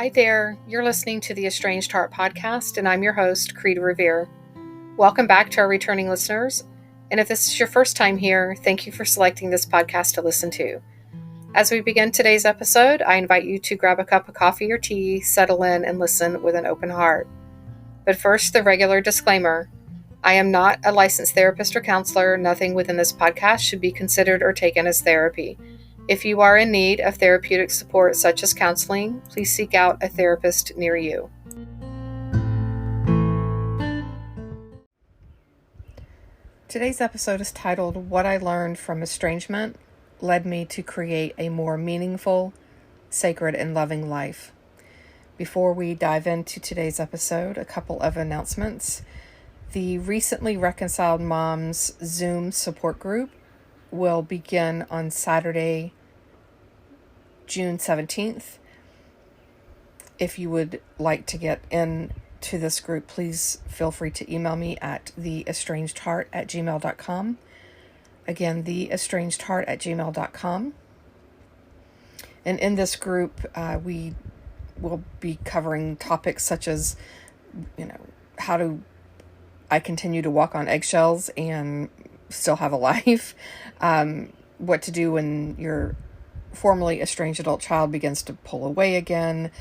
Hi there, you're listening to the Estranged Heart podcast, and I'm your host, Kreed Revere. Welcome back to our returning listeners, and if this is your first time here, thank you for selecting this podcast to listen to. As we begin today's episode, I invite you to grab a cup of coffee or tea, settle in, and listen with an open heart. But first, the regular disclaimer. I am not a licensed therapist or counselor. Nothing within this podcast should be considered or taken as therapy. If you are in need of therapeutic support such as counseling, please seek out a therapist near you. Today's episode is titled, What I Learned from Estrangement Led Me to Create a More Meaningful, Sacred, and Loving Life. Before we dive into today's episode, a couple of announcements. The recently reconciled moms Zoom support group will begin on Saturday, June 17th. If you would like to get into this group, please feel free to email me at theestrangedheart@gmail.com. Again, theestrangedheart@gmail.com. And in this group, we will be covering topics such as, how do I continue to walk on eggshells and still have a life? What to do when your formerly estranged adult child begins to pull away again,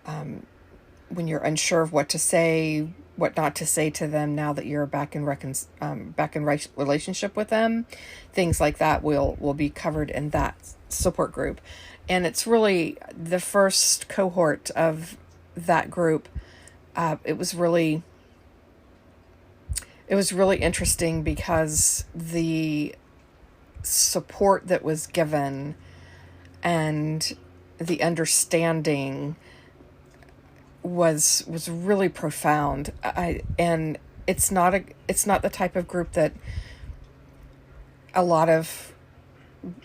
when you're unsure of what to say, what not to say to them now that you're back in relationship with them. Things like that will be covered in that support group. And it's really the first cohort of that group. It was really interesting because the support that was given and the understanding was really profound. And it's not the type of group that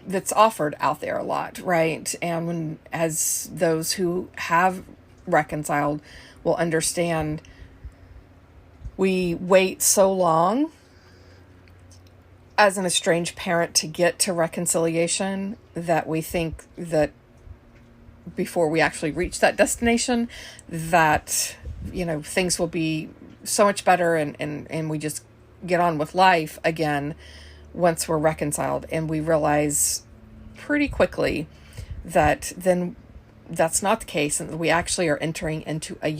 that's offered out there a lot, right? And as those who have reconciled will understand, we wait so long as an estranged parent to get to reconciliation that we think that before we actually reach that destination, that, things will be so much better and we just get on with life again once we're reconciled. And we realize pretty quickly that then that's not the case, and we actually are entering into a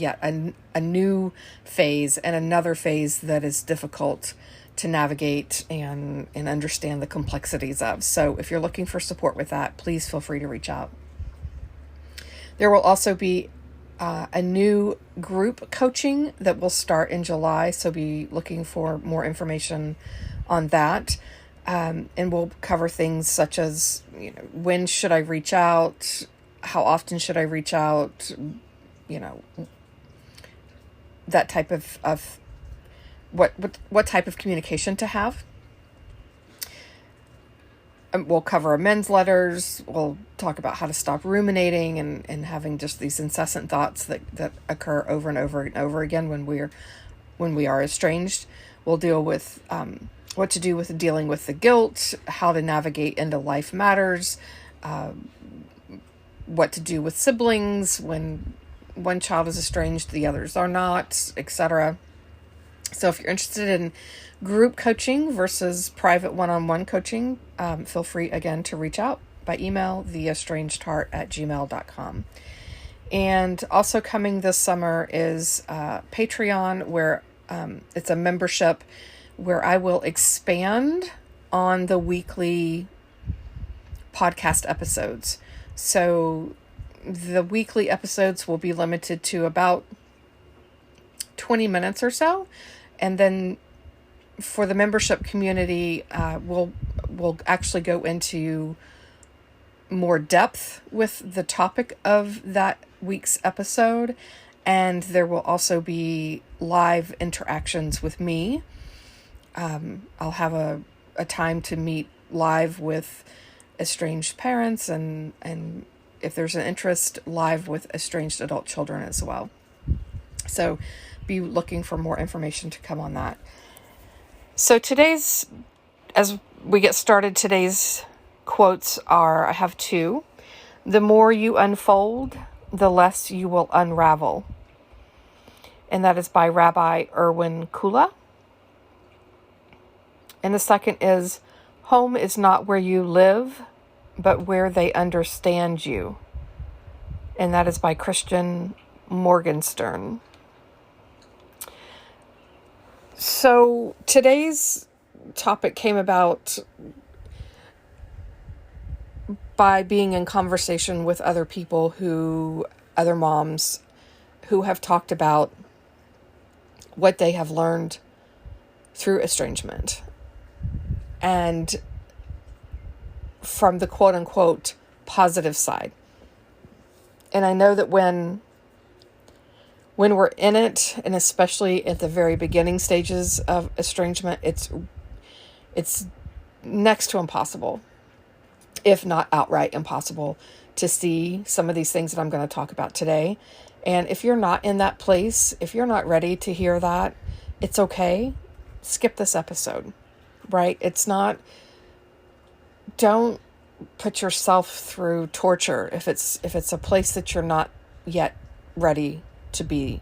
new phase, and another phase that is difficult to navigate and understand the complexities of. So if you're looking for support with that, please feel free to reach out. There will also be a new group coaching that will start in July, so be looking for more information on that. And we'll cover things such as, when should I reach out? How often should I reach out? That type of what type of communication to have. We'll cover amends letters. We'll talk about how to stop ruminating and having just these incessant thoughts that occur over and over and over again when we are estranged. We'll deal with what to do with dealing with the guilt, how to navigate into life matters, what to do with siblings when one child is estranged, the others are not, etc. So if you're interested in group coaching versus private one-on-one coaching, feel free again to reach out by email, theestrangedheart@gmail.com. And also coming this summer is Patreon, where it's a membership where I will expand on the weekly podcast episodes. So the weekly episodes will be limited to about 20 minutes or so. And then for the membership community, we'll actually go into more depth with the topic of that week's episode. And there will also be live interactions with me. I'll have a time to meet live with estranged parents and if there's an interest, live with estranged adult children as well. So be looking for more information to come on that. So as we get started, today's quotes are, I have two. The more you unfold, the less you will unravel. And that is by Rabbi Erwin Kula. And the second is, home is not where you live, but where they understand you. And that is by Christian Morgenstern. So today's topic came about by being in conversation with other people other moms who have talked about what they have learned through estrangement. And from the quote unquote positive side. And I know that when we're in it, and especially at the very beginning stages of estrangement, it's next to impossible, if not outright impossible, to see some of these things that I'm going to talk about today. And if you're not in that place, if you're not ready to hear that, it's okay. Skip this episode, right? Don't put yourself through torture if it's a place that you're not yet ready to be.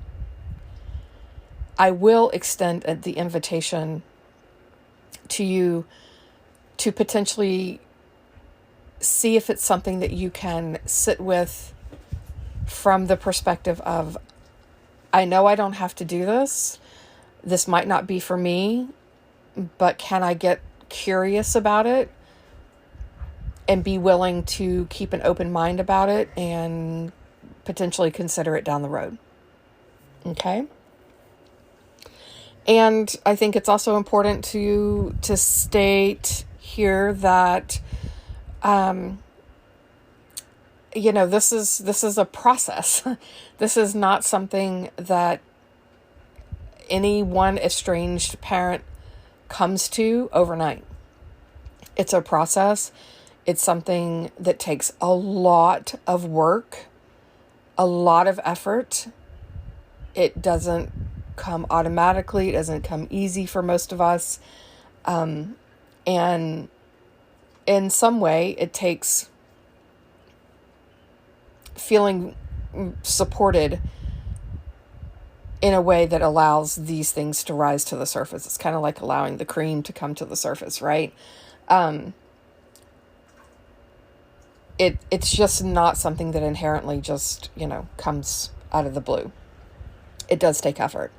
I will extend the invitation to you to potentially see if it's something that you can sit with from the perspective of, I know I don't have to do this. This might not be for me, but can I get curious about it and be willing to keep an open mind about it and potentially consider it down the road? Okay? And I think it's also important to state here that this is a process. This is not something that any one estranged parent comes to overnight. It's a process. It's something that takes a lot of work, a lot of effort. It doesn't come automatically. It doesn't come easy for most of us. And in some way, it takes feeling supported in a way that allows these things to rise to the surface. It's kind of like allowing the cream to come to the surface, right? It's just not something that inherently just, comes out of the blue. It does take effort.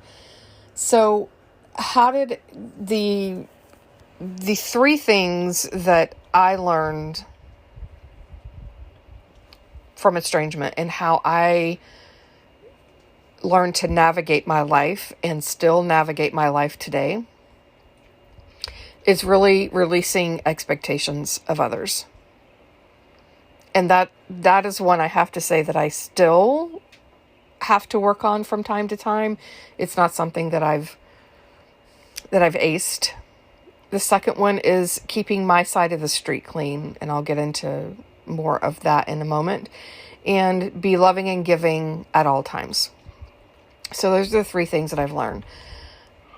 So how did the three things that I learned from estrangement and how I learned to navigate my life and still navigate my life today is really releasing expectations of others. And that is one I have to say that I still have to work on from time to time. It's not something that I've aced. The second one is keeping my side of the street clean, and I'll get into more of that in a moment, and be loving and giving at all times. So those are the three things that I've learned.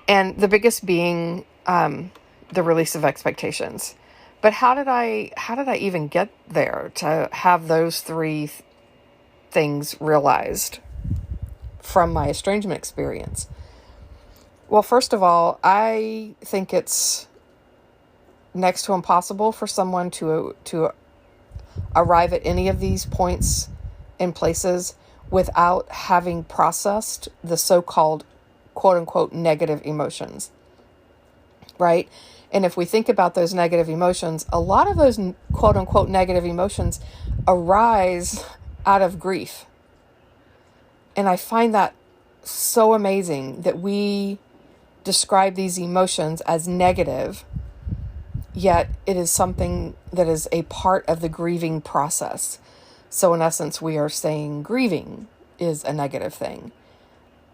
And the biggest being the release of expectations. But how did I even get there to have those three things realized from my estrangement experience? Well, first of all, I think it's next to impossible for someone to arrive at any of these points and places without having processed the so-called quote-unquote negative emotions, right? And if we think about those negative emotions, a lot of those quote-unquote negative emotions arise out of grief. And I find that so amazing that we describe these emotions as negative, yet it is something that is a part of the grieving process. So in essence, we are saying grieving is a negative thing.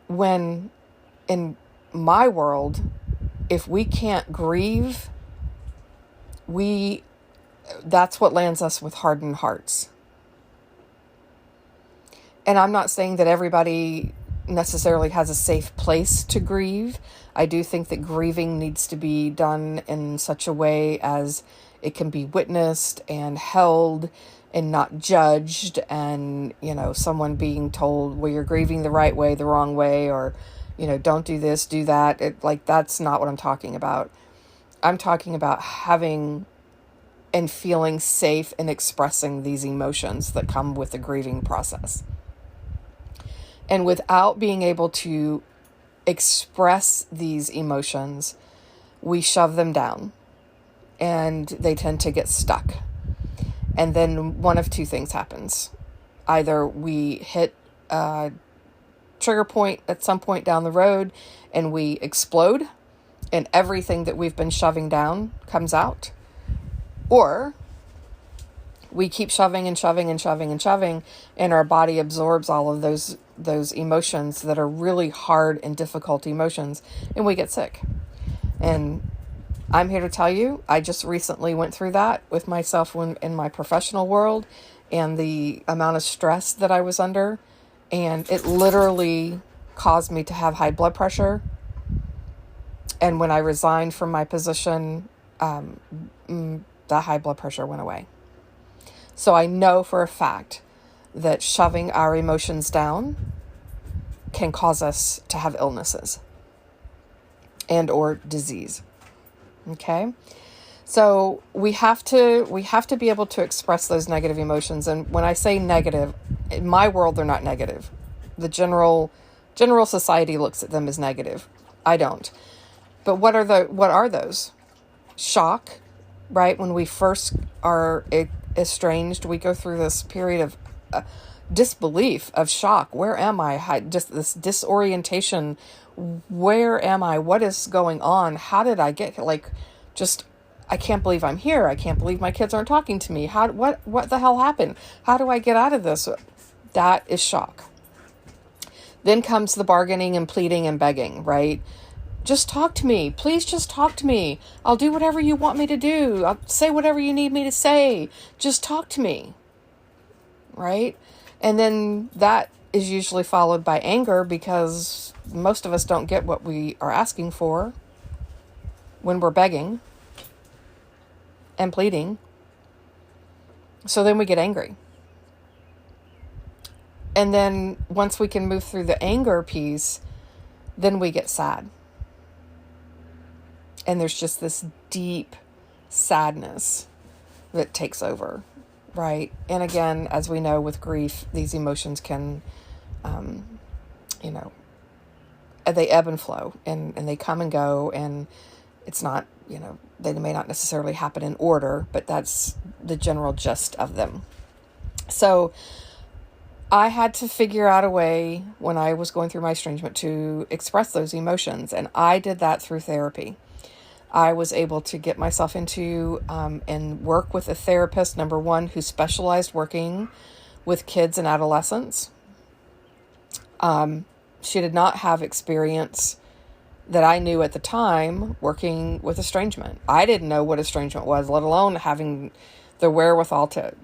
When in my world, if we can't grieve, that's what lands us with hardened hearts. And I'm not saying that everybody necessarily has a safe place to grieve. I do think that grieving needs to be done in such a way as it can be witnessed and held and not judged, and, someone being told, well, you're grieving the right way, the wrong way, or, don't do this, do that. That's not what I'm talking about. I'm talking about having and feeling safe in expressing these emotions that come with the grieving process. And without being able to express these emotions, we shove them down and they tend to get stuck. And then one of two things happens. Either we hit a trigger point at some point down the road and we explode and everything that we've been shoving down comes out. Or we keep shoving and shoving and shoving and shoving, and our body absorbs all of those emotions that are really hard and difficult emotions, and we get sick. And I'm here to tell you, I just recently went through that with myself in my professional world, and the amount of stress that I was under, and it literally caused me to have high blood pressure. And when I resigned from my position, the high blood pressure went away. So I know for a fact that shoving our emotions down can cause us to have illnesses and or disease. Okay? So we have to be able to express those negative emotions. And when I say negative, in my world, they're not negative. The general society looks at them as negative. I don't. But what are those? Shock, right? When we first are estranged, we go through this period of disbelief, of shock. Where am I? Just this disorientation. Where am I? What is going on? How did I get I can't believe I'm here. I can't believe my kids aren't talking to me. What the hell happened? How do I get out of this? That is shock. Then comes the bargaining and pleading and begging, right? Just talk to me. Please just talk to me. I'll do whatever you want me to do. I'll say whatever you need me to say. Just talk to me. Right? And then that is usually followed by anger, because most of us don't get what we are asking for when we're begging and pleading. So then we get angry. And then once we can move through the anger piece, then we get sad. And there's just this deep sadness that takes over, right? And again, as we know with grief, these emotions can, they ebb and flow, and they come and go, and it's not, they may not necessarily happen in order, but that's the general gist of them. So I had to figure out a way when I was going through my estrangement to express those emotions, and I did that through therapy. I was able to get myself into and work with a therapist, number one, who specialized working with kids and adolescents. She did not have experience that I knew at the time working with estrangement. I didn't know what estrangement was, let alone having the wherewithal to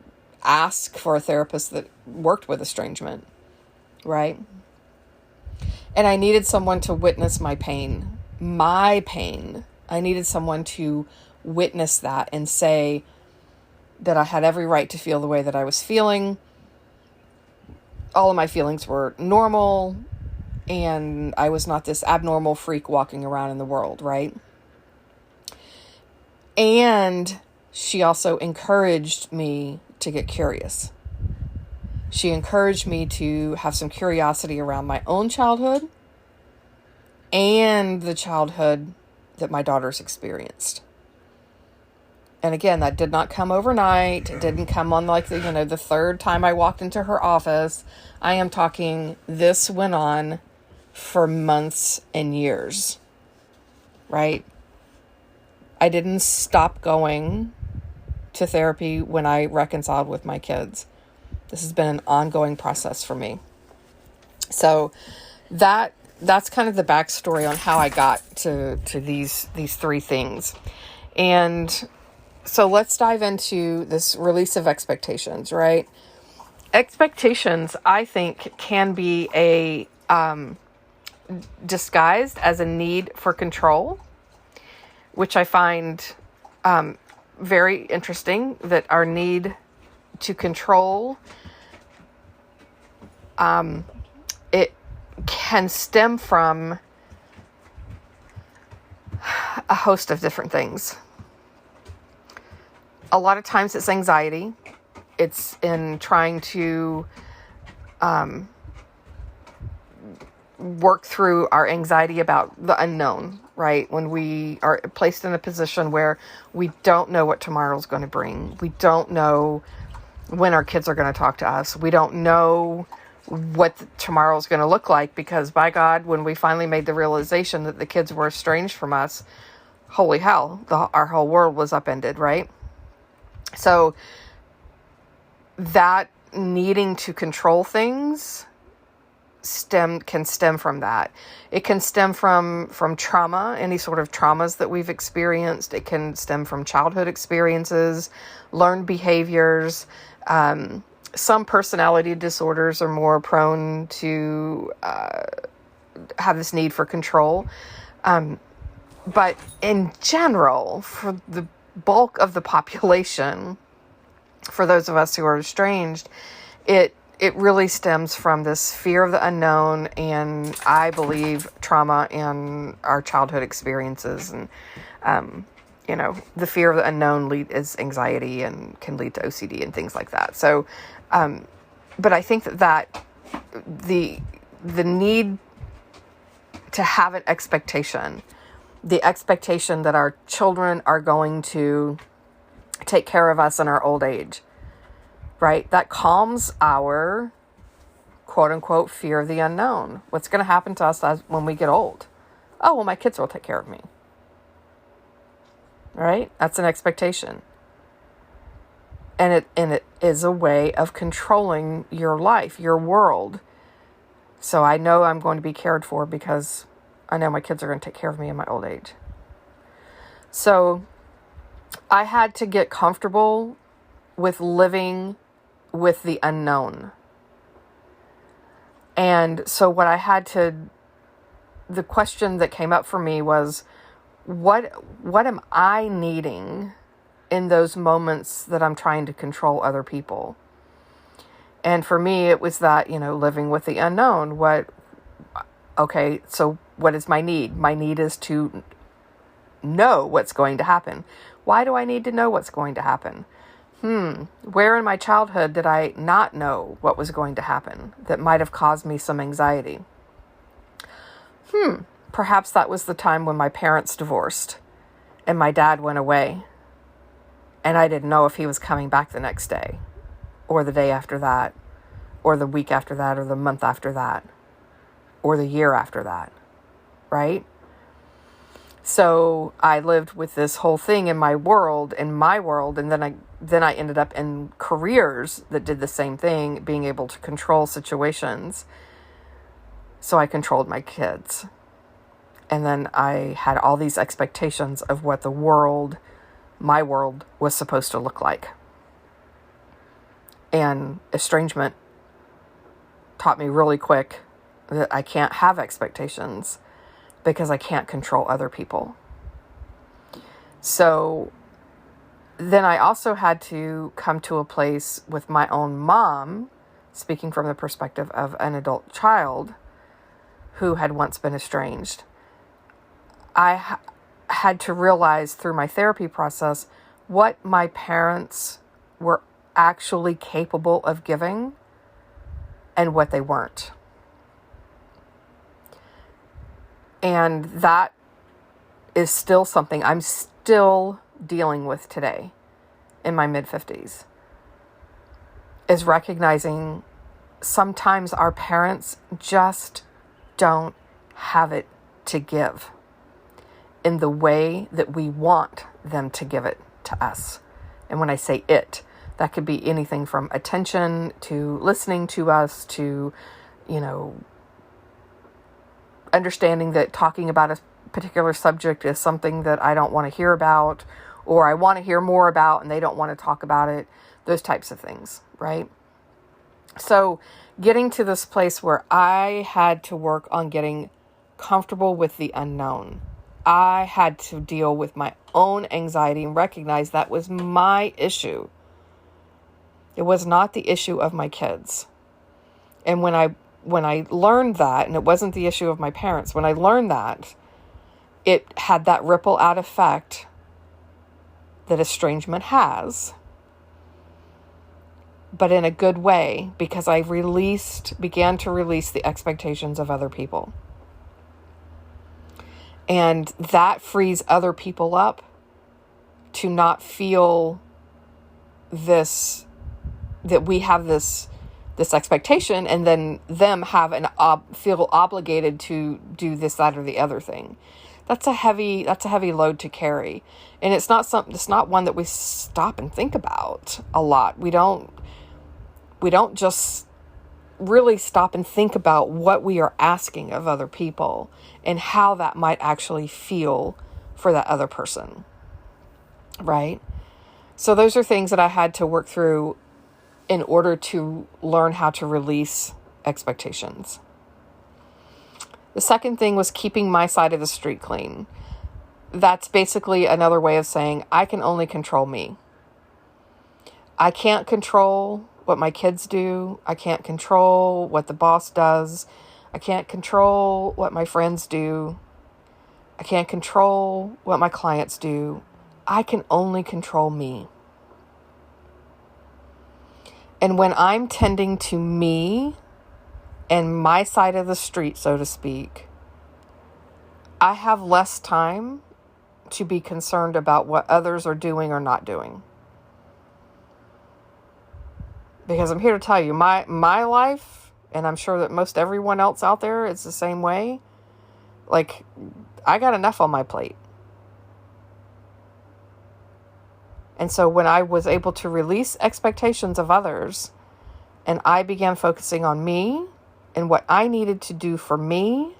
ask for a therapist that worked with estrangement, right? And I needed someone to witness my pain. I needed someone to witness that and say that I had every right to feel the way that I was feeling. All of my feelings were normal, and I was not this abnormal freak walking around in the world, right? And she also encouraged me to get curious. She encouraged me to have some curiosity around my own childhood and the childhood that my daughters experienced. And again, that did not come overnight. It didn't come on the third time I walked into her office. I am talking, this went on for months and years, right? I didn't stop going to therapy when I reconciled with my kids. This has been an ongoing process for me. So that's kind of the backstory on how I got to these three things. And so let's dive into this release of expectations, right? Expectations, I think, can be a disguised as a need for control, which I find very interesting, that our need to control, it can stem from a host of different things. A lot of times it's anxiety. It's in trying to work through our anxiety about the unknown, right? When we are placed in a position where we don't know what tomorrow's going to bring. We don't know when our kids are going to talk to us. We don't know what tomorrow's going to look like, because by God, when we finally made the realization that the kids were estranged from us, holy hell, our whole world was upended, right? So that needing to control things can stem from that. It can stem from trauma, any sort of traumas that we've experienced. It can stem from childhood experiences, learned behaviors. Some personality disorders are more prone to have this need for control. But in general, for the bulk of the population, for those of us who are estranged, it really stems from this fear of the unknown, and I believe trauma and our childhood experiences. And, the fear of the unknown is anxiety and can lead to OCD and things like that. So, but I think that the need to have an expectation, the expectation that our children are going to take care of us in our old age, right? That calms our quote unquote fear of the unknown. What's going to happen to us when we get old? Oh, well, my kids will take care of me. Right? That's an expectation. And it is a way of controlling your life, your world. So I know I'm going to be cared for because I know my kids are going to take care of me in my old age. So I had to get comfortable with living with the unknown. And so the question that came up for me was, what am I needing in those moments that I'm trying to control other people? And for me, it was that, living with the unknown. Okay, so what is my need? My need is to know what's going to happen. Why do I need to know what's going to happen? Where in my childhood did I not know what was going to happen that might have caused me some anxiety? Perhaps that was the time when my parents divorced and my dad went away and I didn't know if he was coming back the next day or the day after that or the week after that or the month after that or the year after that, right? So I lived with this whole thing in my world, and then I ended up in careers that did the same thing, being able to control situations. So I controlled my kids. And then I had all these expectations of what my world was supposed to look like. And estrangement taught me really quick that I can't have expectations because I can't control other people. So then I also had to come to a place with my own mom, speaking from the perspective of an adult child who had once been estranged. I had to realize through my therapy process what my parents were actually capable of giving and what they weren't. And that is still something I'm still dealing with today in my mid-50s, is recognizing sometimes our parents just don't have it to give in the way that we want them to give it to us. And when I say it, that could be anything from attention to listening to us to, understanding that talking about a particular subject is something that I don't want to hear about, or I want to hear more about and they don't want to talk about it, those types of things, right? So getting to this place where I had to work on getting comfortable with the unknown. I had to deal with my own anxiety and recognize that was my issue. It was not the issue of my kids. And when I learned that, and it wasn't the issue of my parents, when I learned that, it had that ripple out effect that estrangement has, but in a good way, because I began to release the expectations of other people. And that frees other people up to not feel this, that we have this expectation, and then them have feel obligated to do this, that, or the other thing. That's a heavy load to carry. And it's not one that we stop and think about a lot. We don't just really stop and think about what we are asking of other people and how that might actually feel for that other person. Right? So those are things that I had to work through in order to learn how to release expectations. The second thing was keeping my side of the street clean. That's basically another way of saying I can only control me. I can't control what my kids do. I can't control what the boss does. I can't control what my friends do. I can't control what my clients do. I can only control me. And when I'm tending to me and my side of the street, so to speak, I have less time to be concerned about what others are doing or not doing. Because I'm here to tell you, my life, and I'm sure that most everyone else out there is the same way. Like, I got enough on my plate. And so when I was able to release expectations of others, and I began focusing on me and what I needed to do for me,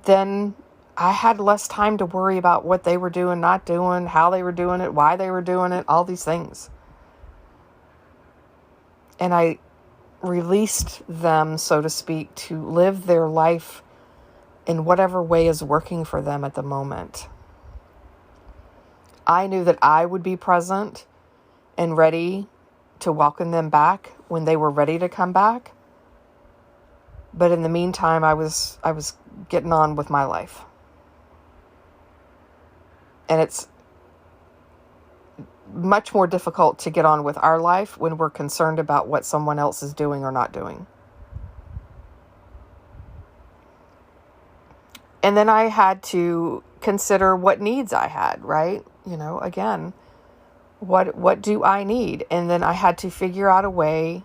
then I had less time to worry about what they were doing, not doing, how they were doing it, why they were doing it, all these things. And I released them, so to speak, to live their life in whatever way is working for them at the moment. I knew that I would be present and ready to welcome them back when they were ready to come back. But in the meantime, I was getting on with my life. And it's much more difficult to get on with our life when we're concerned about what someone else is doing or not doing. And then I had to consider what needs I had, right? Again, what do I need? And then I had to figure out a way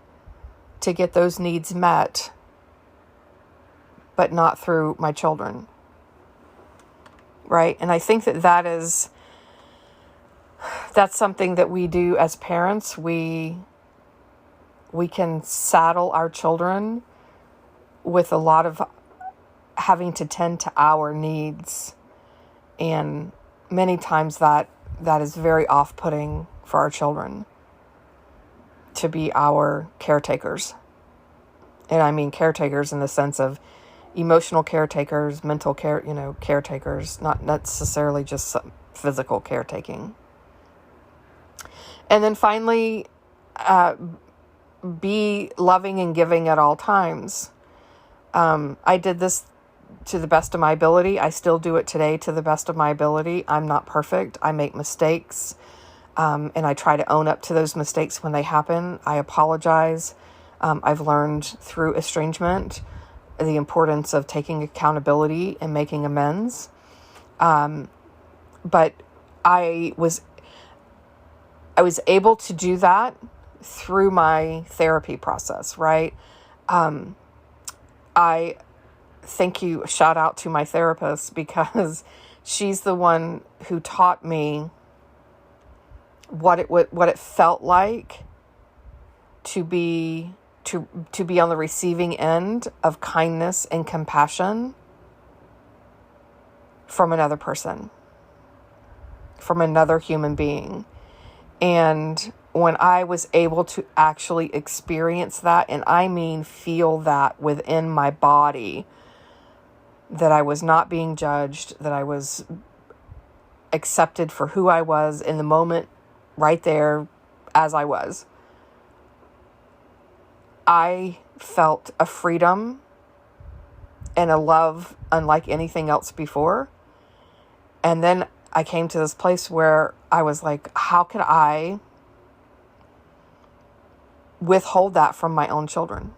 to get those needs met, but not through my children. Right? And I think that's something that we do as parents. We can saddle our children with a lot of having to tend to our needs. And many times that is very off-putting for our children to be our caretakers. And I mean caretakers in the sense of emotional caretakers, mental care, caretakers, not necessarily just physical caretaking. And then finally, be loving and giving at all times. I did this to the best of my ability. I still do it today to the best of my ability. I'm not perfect. I make mistakes. And I try to own up to those mistakes when they happen. I apologize. I've learned through estrangement the importance of taking accountability and making amends. But I was able to do that through my therapy process, right? I shout out to my therapist, because she's the one who taught me what it felt like to be on the receiving end of kindness and compassion from another person, from another human being. And when I was able to actually experience that, and I mean feel that within my body, that I was not being judged, that I was accepted for who I was in the moment, right there as I was, I felt a freedom and a love unlike anything else before. And then I came to this place where I was like, how could I withhold that from my own children?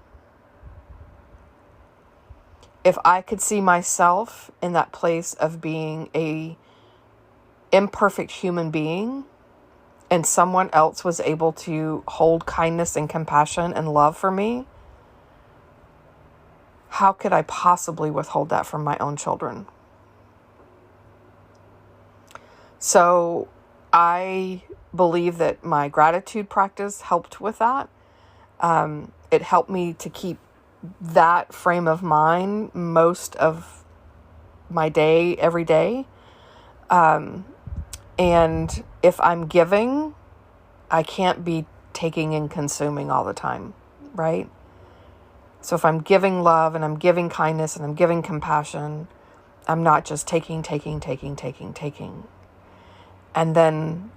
If I could see myself in that place of being a imperfect human being, and someone else was able to hold kindness and compassion and love for me, how could I possibly withhold that from my own children? So I believe that my gratitude practice helped with that. It helped me to keep that frame of mind most of my day, every day. And if I'm giving, I can't be taking and consuming all the time, right? So if I'm giving love and I'm giving kindness and I'm giving compassion, I'm not just taking. And then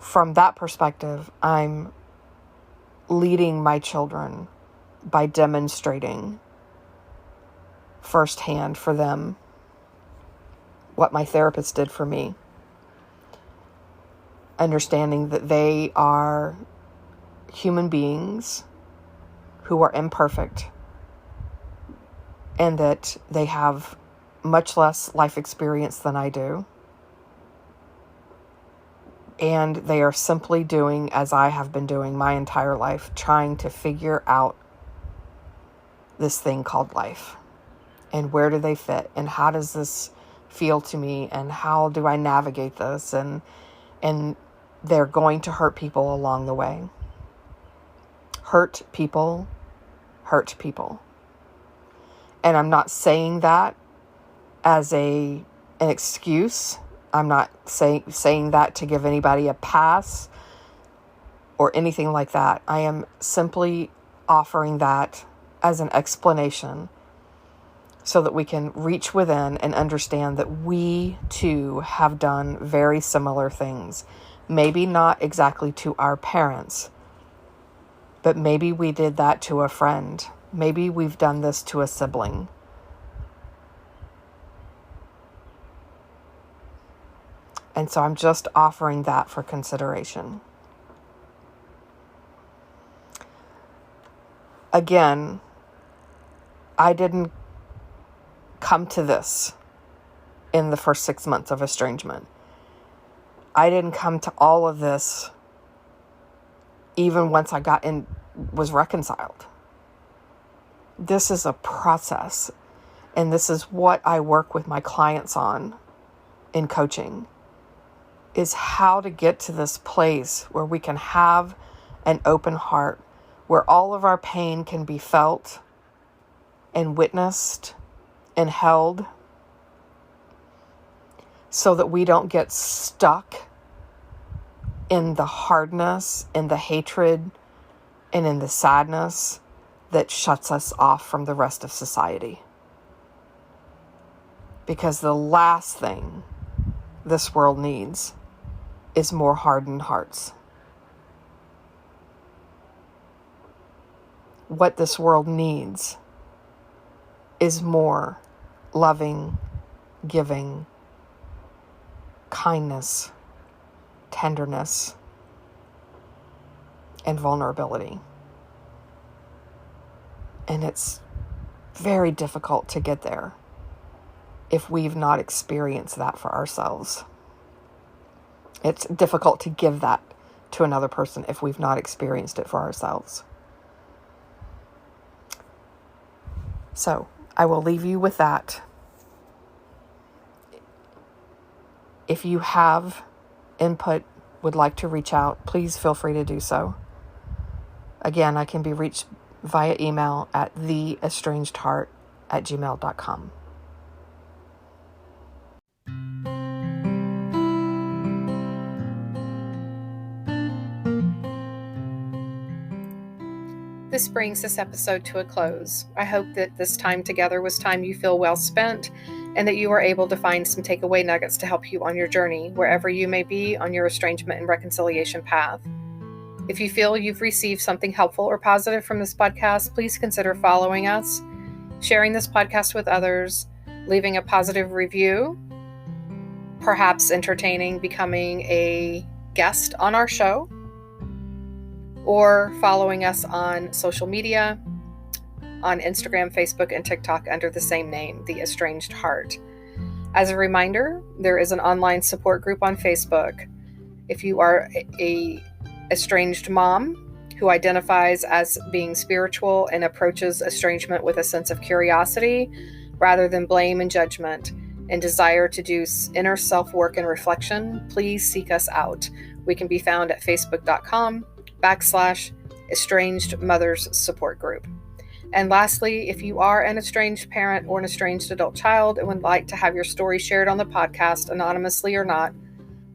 from that perspective, I'm leading my children by demonstrating firsthand for them what my therapist did for me. Understanding that they are human beings who are imperfect and that they have much less life experience than I do. And they are simply doing as I have been doing my entire life, trying to figure out this thing called life. And where do they fit? And how does this feel to me? And how do I navigate this? And they're going to hurt people along the way. Hurt people. And I'm not saying that as an excuse. I'm not saying that to give anybody a pass or anything like that. I am simply offering that as an explanation so that we can reach within and understand that we too have done very similar things. Maybe not exactly to our parents, but maybe we did that to a friend. Maybe we've done this to a sibling. And so I'm just offering that for consideration. Again, I didn't come to this in the first 6 months of estrangement. I didn't come to all of this even once I was reconciled. This is a process, and this is what I work with my clients on in coaching, is how to get to this place where we can have an open heart, where all of our pain can be felt and witnessed and held, so that we don't get stuck in the hardness, in the hatred, and in the sadness that shuts us off from the rest of society. Because the last thing this world needs is more hardened hearts. What this world needs is more loving, giving, kindness, tenderness, and vulnerability. And it's very difficult to get there if we've not experienced that for ourselves. It's difficult to give that to another person if we've not experienced it for ourselves. So I will leave you with that. If you have input, would like to reach out, please feel free to do so. Again, I can be reached via email at theestrangedheart@gmail.com. This brings this episode to a close. I hope that this time together was time you feel well spent, and that you are able to find some takeaway nuggets to help you on your journey, wherever you may be on your estrangement and reconciliation path. If you feel you've received something helpful or positive from this podcast, please consider following us, sharing this podcast with others, leaving a positive review, perhaps entertaining becoming a guest on our show, or following us on social media, on Instagram, Facebook, and TikTok under the same name, The Estranged Heart. As a reminder, there is an online support group on Facebook. If you are a estranged mom who identifies as being spiritual and approaches estrangement with a sense of curiosity rather than blame and judgment, and desire to do inner self-work and reflection, please seek us out. We can be found at facebook.com/estranged mothers support group. And lastly, if you are an estranged parent or an estranged adult child and would like to have your story shared on the podcast, anonymously or not,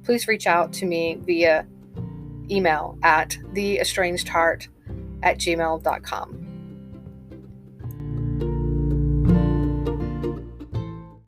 please reach out to me via email at theestrangedheart@gmail.com.